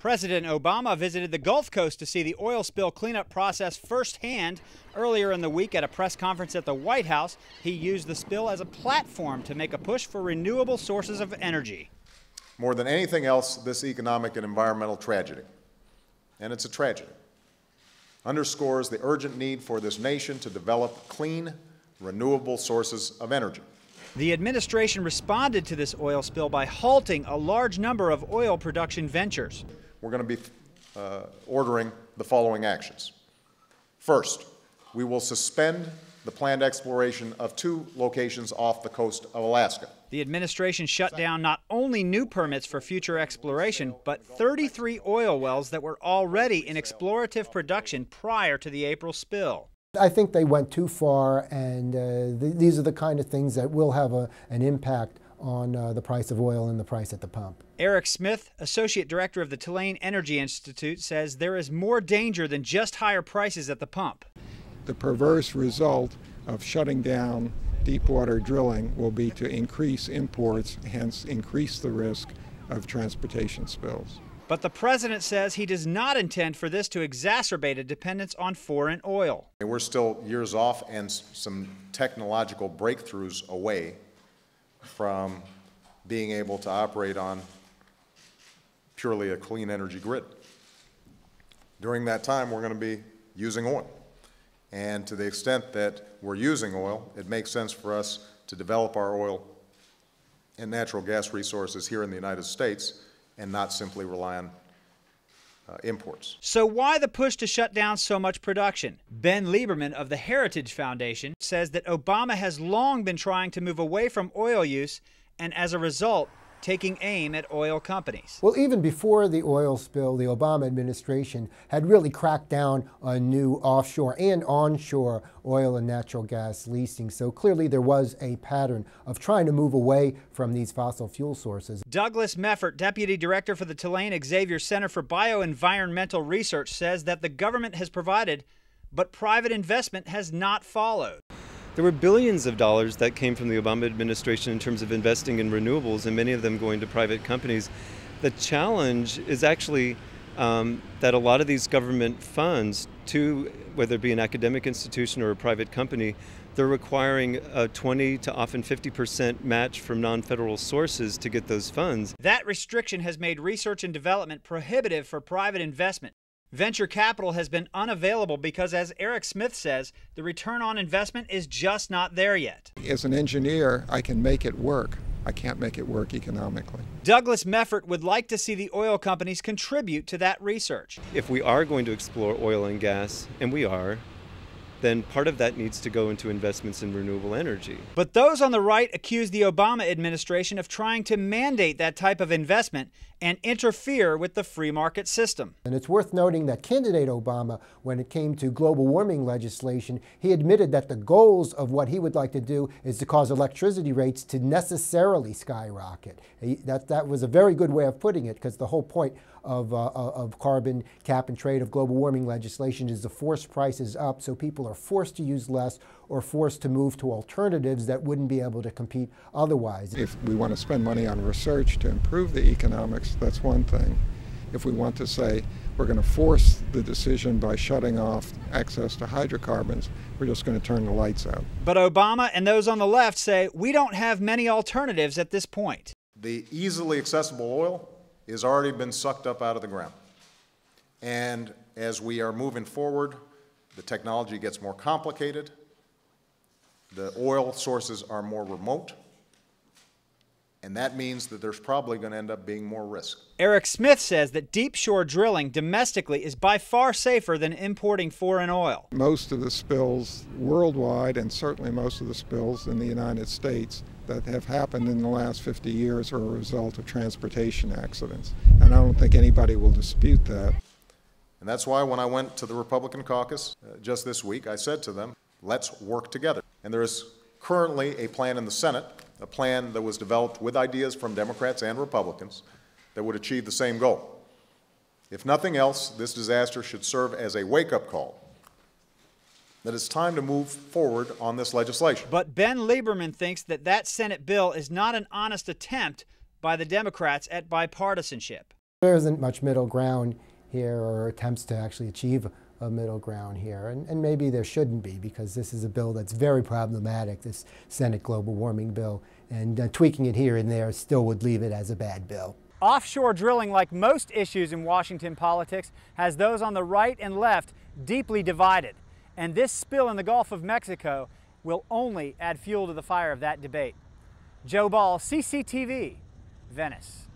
President Obama visited the Gulf Coast to see the oil spill cleanup process firsthand. Earlier in the week at a press conference at the White House, he used the spill as a platform to make a push for renewable sources of energy. More than anything else, this economic and environmental tragedy, and it's a tragedy, underscores the urgent need for this nation to develop clean, renewable sources of energy. The administration responded to this oil spill by halting a large number of oil production ventures. We're going to be ordering the following actions. First, we will suspend the planned exploration of 2 locations off the coast of Alaska. The administration shut down not only new permits for future exploration, but 33 oil wells that were already in explorative production prior to the April spill. I think they went too far, and these are the kind of things that will have an impact on the price of oil and the price at the pump. Eric Smith, Associate Director of the Tulane Energy Institute, says there is more danger than just higher prices at the pump. The perverse result of shutting down deepwater drilling will be to increase imports, hence increase the risk of transportation spills. But the president says he does not intend for this to exacerbate a dependence on foreign oil. We're still years off and some technological breakthroughs away from being able to operate on purely a clean energy grid. During that time, we're going to be using oil. And to the extent that we're using oil, it makes sense for us to develop our oil and natural gas resources here in the United States and not simply rely on imports. So why the push to shut down so much production? Ben Lieberman of the Heritage Foundation says that Obama has long been trying to move away from oil use and as a result, taking aim at oil companies. Well, even before the oil spill, the Obama administration had really cracked down on new offshore and onshore oil and natural gas leasing. So clearly there was a pattern of trying to move away from these fossil fuel sources. Douglas Meffert, Deputy Director for the Tulane Xavier Center for Bioenvironmental Research, says that the government has provided, but private investment has not followed. There were billions of dollars that came from the Obama administration in terms of investing in renewables, and many of them going to private companies. The challenge is actually that a lot of these government funds, whether it be an academic institution or a private company, they're requiring a 20 to often 50% match from non-federal sources to get those funds. That restriction has made research and development prohibitive for private investment. Venture capital has been unavailable because, as Eric Smith says, the return on investment is just not there yet. As an engineer, I can make it work. I can't make it work economically. Douglas Meffert would like to see the oil companies contribute to that research. If we are going to explore oil and gas, and we are, then part of that needs to go into investments in renewable energy. But those on the right accuse the Obama administration of trying to mandate that type of investment and interfere with the free market system. And it's worth noting that candidate Obama, when it came to global warming legislation, he admitted that the goals of what he would like to do is to cause electricity rates to necessarily skyrocket. That was a very good way of putting it, because the whole point of carbon cap and trade, of global warming legislation, is to force prices up so people are forced to use less or forced to move to alternatives that wouldn't be able to compete otherwise. If we want to spend money on research to improve the economics, that's one thing. If we want to say we're going to force the decision by shutting off access to hydrocarbons, we're just going to turn the lights out. But Obama and those on the left say we don't have many alternatives at this point. The easily accessible oil has already been sucked up out of the ground. And as we are moving forward, the technology gets more complicated, the oil sources are more remote, and that means that there's probably going to end up being more risk. Eric Smith says that deep shore drilling domestically is by far safer than importing foreign oil. Most of the spills worldwide, and certainly most of the spills in the United States that have happened in the last 50 years, are a result of transportation accidents. And I don't think anybody will dispute that. And that's why when I went to the Republican caucus just this week, I said to them, let's work together. And there is currently a plan in the Senate, a plan that was developed with ideas from Democrats and Republicans that would achieve the same goal. If nothing else, this disaster should serve as a wake-up call that it's time to move forward on this legislation. But Ben Lieberman thinks that that Senate bill is not an honest attempt by the Democrats at bipartisanship. There isn't much middle ground here, or attempts to actually achieve a middle ground here, and maybe there shouldn't be, because this is a bill that's very problematic, this Senate global warming bill, and tweaking it here and there still would leave it as a bad bill. Offshore drilling, like most issues in Washington politics, has those on the right and left deeply divided. And this spill in the Gulf of Mexico will only add fuel to the fire of that debate. Joe Ball, CCTV, Venice.